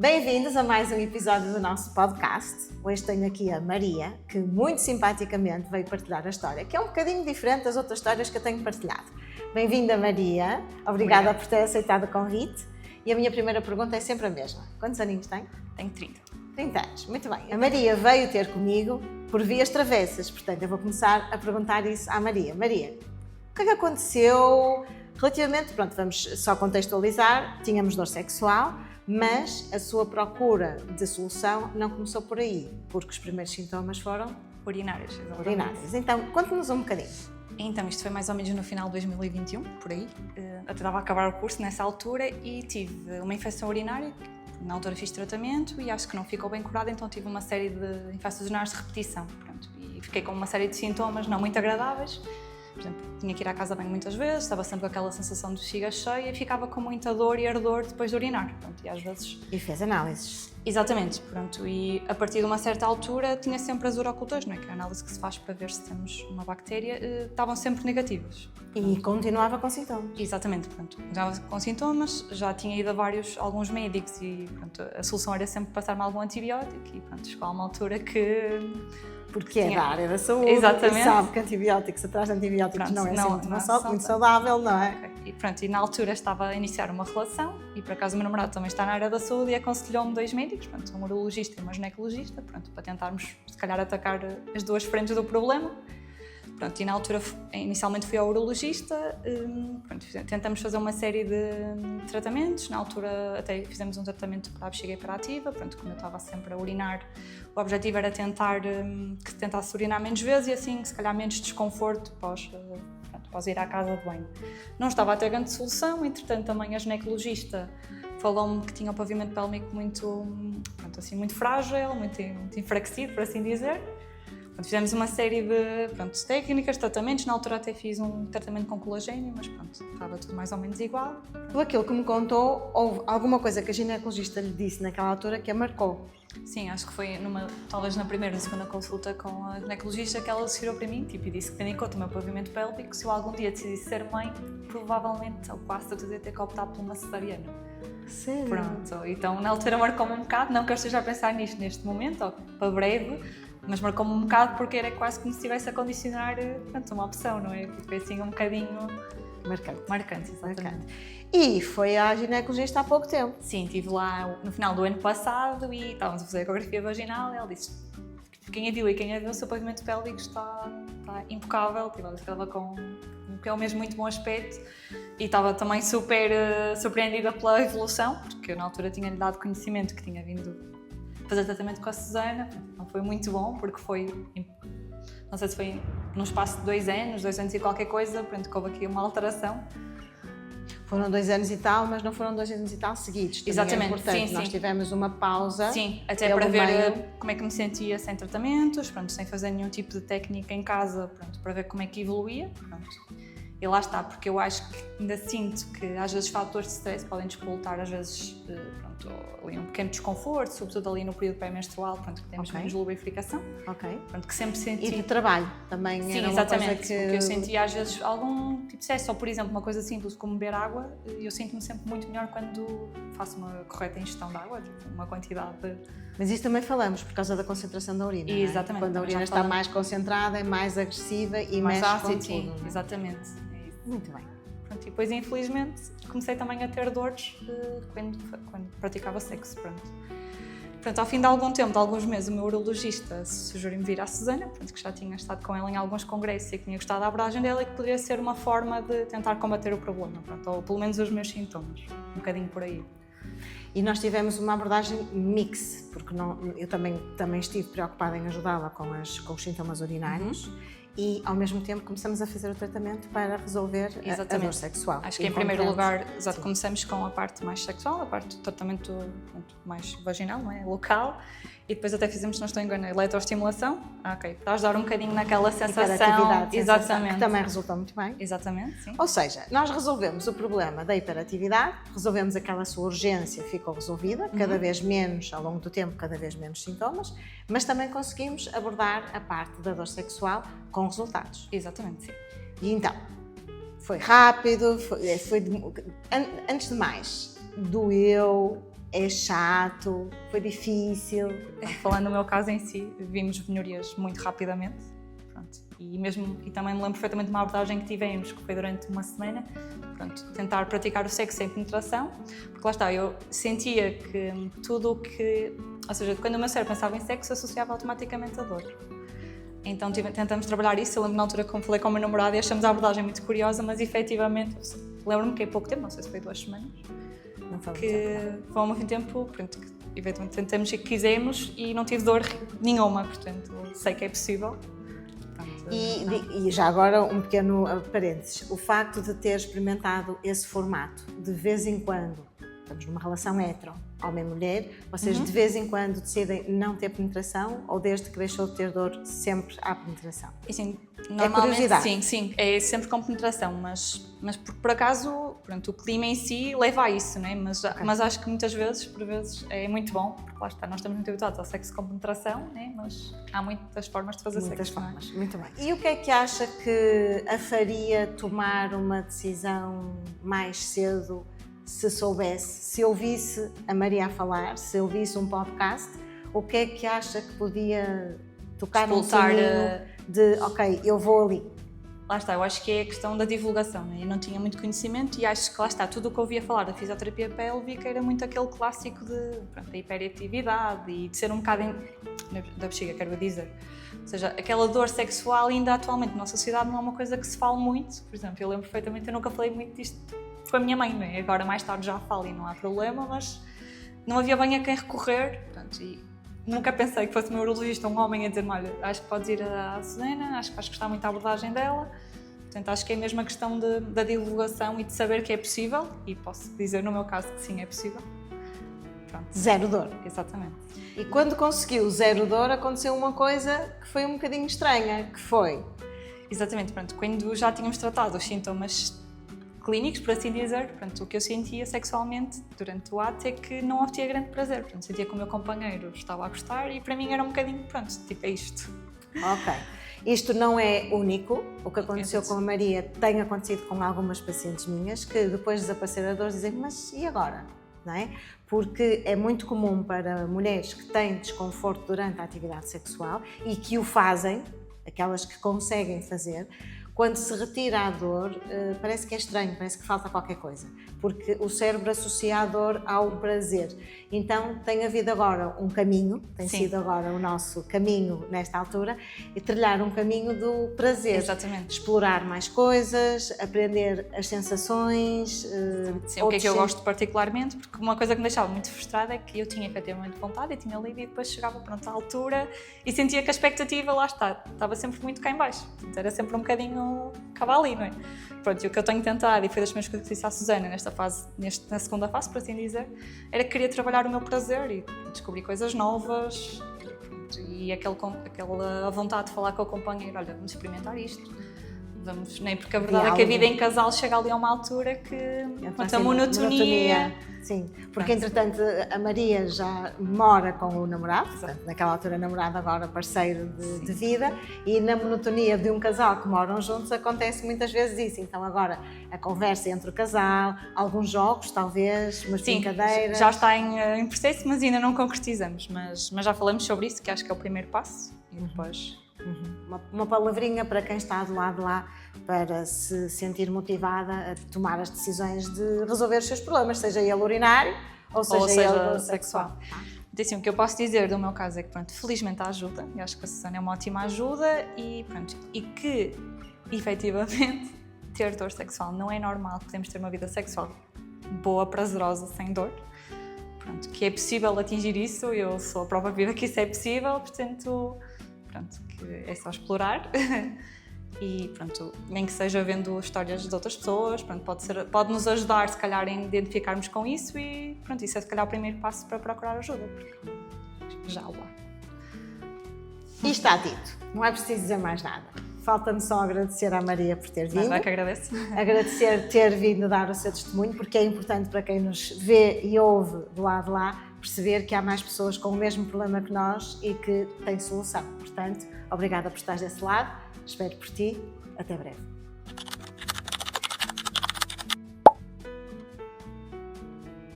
Bem-vindos a mais um episódio do nosso podcast. Hoje tenho aqui a Maria, que muito simpaticamente veio partilhar a história, que é um bocadinho diferente das outras histórias que eu tenho partilhado. Bem-vinda, Maria. Obrigada por ter aceitado o convite. E a minha primeira pergunta é sempre a mesma. Quantos aninhos tem? Tenho 30. 30 anos, muito bem. A Maria veio ter comigo por vias travessas, portanto eu vou começar a perguntar isso à Maria. Maria, o que é que aconteceu relativamente, pronto, vamos só contextualizar, tínhamos dor sexual, mas a sua procura de solução não começou por aí, porque os primeiros sintomas foram Urinários. urinários. Então, conte-nos um bocadinho. Então, isto foi mais ou menos no final de 2021, por aí. Eu estava a acabar o curso nessa altura e tive uma infecção urinária. Na altura fiz tratamento e acho que não ficou bem curada, então tive uma série de infecções urinárias de repetição. Pronto, e fiquei com uma série de sintomas não muito agradáveis. Por exemplo, tinha que ir à casa bem muitas vezes, estava sempre com aquela sensação de bexiga cheia e ficava com muita dor e ardor depois de urinar. Pronto, e às vezes... E fez análises. Exatamente, pronto, e a partir de uma certa altura tinha sempre as urocultores, não é? Que é a análise que se faz para ver se temos uma bactéria, estavam sempre negativas. E continuava com sintomas. Exatamente, pronto, já com sintomas, já tinha ido a alguns médicos e pronto, a solução era sempre passar-me algum antibiótico e pronto, chegou a uma altura que... Porque é da área da saúde, exatamente. E sabe que antibióticos, atrás de antibióticos, Pronto, não é muito saudável, não é? Okay. E pronto, e na altura estava a iniciar uma relação e por acaso o meu namorado também está na área da saúde e aconselhou-me 2 médicos, pronto, um urologista e uma ginecologista, pronto, para tentarmos se calhar atacar as 2 frentes do problema. Pronto, e na altura inicialmente fui ao urologista, pronto, tentamos fazer uma série de tratamentos, na altura até fizemos um tratamento para a bexiga hiperativa, pronto, como eu estava sempre a urinar, o objetivo era tentar que tentasse urinar menos vezes e assim se calhar menos desconforto após ir à casa de banho. Não estava a ter grande solução, entretanto também a ginecologista falou-me que tinha o pavimento pélvico muito, pronto, assim, muito frágil, muito enfraquecido, por assim dizer. Fizemos uma série de técnicas, tratamentos, na altura até fiz um tratamento com colagênio, mas pronto, estava tudo mais ou menos igual. Por aquilo que me contou, houve alguma coisa que a ginecologista lhe disse naquela altura que a marcou? Sim, acho que foi talvez na primeira ou segunda consulta com a ginecologista que ela se virou para mim e disse que tendo em conta o meu pavimento pélvico, se eu algum dia decidisse ser mãe, provavelmente, ou quase todos ia ter que optar por uma cesariana. Sério? Pronto, então na altura marcou-me um bocado, não que eu esteja a pensar nisto neste momento, ou para breve, mas marcou-me um bocado porque era quase como se estivesse a condicionar uma opção, não é? Foi assim um bocadinho... Marcante, exatamente. Marcante. E foi à ginecologista há pouco tempo? Sim, estive lá no final do ano passado e estávamos a fazer a ecografia vaginal e ela disse quem a viu e quem a viu, o seu pavimento pélvico está impecável, ela estava com que é o mesmo muito bom aspecto e estava também super surpreendida pela evolução, porque eu na altura tinha-lhe dado conhecimento que tinha vindo fazer tratamento com a Susana, não foi muito bom, porque foi, não sei se foi num espaço de 2 anos e qualquer coisa, pronto, que houve aqui uma alteração. Foram 2 anos e tal, mas não foram 2 anos e tal seguidos. Exatamente, sim. Nós tivemos uma pausa. Sim, até para ver como é que me sentia sem tratamentos, pronto, sem fazer nenhum tipo de técnica em casa, pronto, para ver como é que evoluía. Pronto. E lá está, porque eu acho que ainda sinto que às vezes fatores de stress podem dificultar às vezes ali um pequeno desconforto, sobretudo ali no período pré-menstrual, pronto, que temos menos lubrificação. Ok. Pronto, que sempre senti... E de trabalho também. Sim, era uma exatamente, coisa que... porque eu sentia às vezes algum tipo de stress, ou por exemplo uma coisa simples como beber água, eu sinto-me sempre muito melhor quando faço uma correta ingestão de água, tipo uma quantidade de... Mas isso também falamos por causa da concentração da urina, exatamente, quando a urina está mais concentrada, é mais agressiva e mais mexe ácido, com sim, tudo. exatamente. Muito bem. Pronto, e depois, infelizmente, comecei também a ter dores quando praticava sexo. Pronto, ao fim de algum tempo, de alguns meses, o meu urologista sugeriu-me vir à Susana, que já tinha estado com ela em alguns congressos e que tinha gostado da abordagem dela e que poderia ser uma forma de tentar combater o problema, ou pelo menos os meus sintomas, um bocadinho por aí. E nós tivemos uma abordagem mix, porque eu também estive preocupada em ajudá-la com os sintomas urinários. E, ao mesmo tempo, começamos a fazer o tratamento para resolver a dor sexual. Acho que, em primeiro lugar, começamos com a parte mais sexual, a parte do tratamento mais vaginal, não é? Local. E depois até fizemos, se não estou enganada, eletroestimulação. Ok, para ajudar um bocadinho naquela sensação. Exatamente. Que também resultou muito bem. Exatamente, sim. Ou seja, nós resolvemos o problema da hiperatividade, resolvemos aquela sua urgência, ficou resolvida, cada vez menos, ao longo do tempo, cada vez menos sintomas, mas também conseguimos abordar a parte da dor sexual com resultados. Exatamente, sim. E então, foi rápido, antes de mais, doeu, É chato? Foi difícil? Falando no meu caso em si, vimos penurias muito rapidamente. Pronto. E também me lembro perfeitamente de uma abordagem que tivemos, que foi durante uma semana, pronto, tentar praticar o sexo sem penetração, porque lá está, eu sentia que tudo o que... Ou seja, quando o meu cérebro pensava em sexo, associava automaticamente a dor. Então tentamos trabalhar isso. Eu lembro na altura que falei com o meu namorado e achamos a abordagem muito curiosa, mas efetivamente, lembro-me que há pouco tempo, não sei se foi 2 semanas, Não foi foi há muito tempo, pronto, que eventualmente tentamos e quisemos e não tive dor nenhuma, portanto sei que é possível. E já agora um pequeno parênteses, o facto de ter experimentado esse formato, de vez em quando, estamos numa relação hetero, homem-mulher, vocês de vez em quando decidem não ter penetração ou desde que deixou de ter dor sempre há penetração? Assim, normalmente sim, é sempre com penetração, mas por acaso, pronto, o clima em si leva a isso, né? Mas acho que muitas vezes, por vezes, é muito bom, porque lá está, nós estamos muito habituados ao sexo com penetração, né? Mas há muitas formas de fazer muitas sexo. Muitas formas, muito bem. E o que é que acha que a faria tomar uma decisão mais cedo se soubesse, se ouvisse a Maria a falar, se ouvisse um podcast, o que é que acha que podia tocar no caminho de, ok, eu vou ali? Lá está, eu acho que é a questão da divulgação, né? Eu não tinha muito conhecimento e acho que lá está, tudo o que eu ouvia falar da fisioterapia pélvica era muito aquele clássico de, pronto, da hiperatividade e de ser um bocado da bexiga, quero dizer. Ou seja, aquela dor sexual ainda atualmente na nossa sociedade não é uma coisa que se fala muito. Por exemplo, eu lembro perfeitamente, eu nunca falei muito disto com a minha mãe, né? Agora mais tarde já falo e não há problema, mas não havia bem a quem recorrer. Portanto, e nunca pensei que fosse o meu urologista um homem a dizer-me, olha, acho que podes ir à Susana, acho que vais gostar muito da abordagem dela. Portanto, acho que é mesmo a questão da divulgação e de saber que é possível, e posso dizer no meu caso que sim, é possível. Pronto. Zero dor. Exatamente. E quando conseguiu zero dor, aconteceu uma coisa que foi um bocadinho estranha, que foi... Exatamente, pronto, quando já tínhamos tratado os sintomas clínicos, por assim dizer, portanto, o que eu sentia sexualmente durante o ato é que não obtinha grande prazer, portanto, sentia que o meu companheiro estava a gostar e para mim era um bocadinho, pronto, tipo, é isto. Ok. Isto não é único, o que aconteceu com a Maria tem acontecido com algumas pacientes minhas que depois de desaparecer a dor dizem, mas e agora? Não é? Porque é muito comum para mulheres que têm desconforto durante a atividade sexual e que o fazem, aquelas que conseguem fazer, quando se retira a dor, parece que é estranho, parece que falta qualquer coisa, porque o cérebro associa a dor ao prazer. Então tem havido agora um caminho, tem sido agora o nosso caminho nesta altura, e trilhar um caminho do prazer. Exatamente. Explorar mais coisas, aprender as sensações. Sim, o que é que eu gosto particularmente, porque uma coisa que me deixava muito frustrada é que eu tinha efetivamente vontade, eu tinha lido e depois chegava pronto à altura e sentia que a expectativa, lá está, estava sempre muito cá em baixo. Portanto, era sempre um bocadinho cavalo, não é? Pronto, e o que eu tenho tentado, e foi das primeiras coisas que disse à Susana na segunda fase, por assim dizer, era que queria trabalhar o meu prazer e descobrir coisas novas, pronto, e aquela vontade de falar com o companheiro, olha, vamos experimentar isto, vamos, nem porque a verdade é que a vida em casal chega ali a uma altura que a monotonia. Sim, porque entretanto a Maria já mora com o namorado, portanto, naquela altura namorado, agora parceiro de vida, e na monotonia de um casal que moram juntos acontece muitas vezes isso. Então agora a conversa entre o casal, alguns jogos talvez, umas brincadeiras. Já está em processo, mas ainda não concretizamos, mas já falamos sobre isso, que acho que é o primeiro passo, e depois... Uma palavrinha para quem está do lado de lá para se sentir motivada a tomar as decisões de resolver os seus problemas, seja ele urinário ou seja ele sexual. Assim, o que eu posso dizer do meu caso é que, pronto, felizmente há ajuda, e acho que a Susana é uma ótima ajuda e, pronto, e que, efetivamente, ter dor sexual não é normal, podemos ter uma vida sexual boa, prazerosa, sem dor. Pronto, que é possível atingir isso, eu sou a prova viva que isso é possível, portanto, pronto, que é só explorar e pronto, nem que seja vendo histórias de outras pessoas, pronto, pode nos ajudar se calhar em identificarmos com isso e pronto, isso é se calhar o primeiro passo para procurar ajuda, porque já lá. E está dito, não é preciso dizer mais nada. Falta-me só agradecer à Maria por ter vindo. Nada que agradeço. Agradecer ter vindo dar o seu testemunho, porque é importante para quem nos vê e ouve do lado de lá perceber que há mais pessoas com o mesmo problema que nós e que têm solução. Portanto, obrigada por estar desse lado, espero por ti, até breve.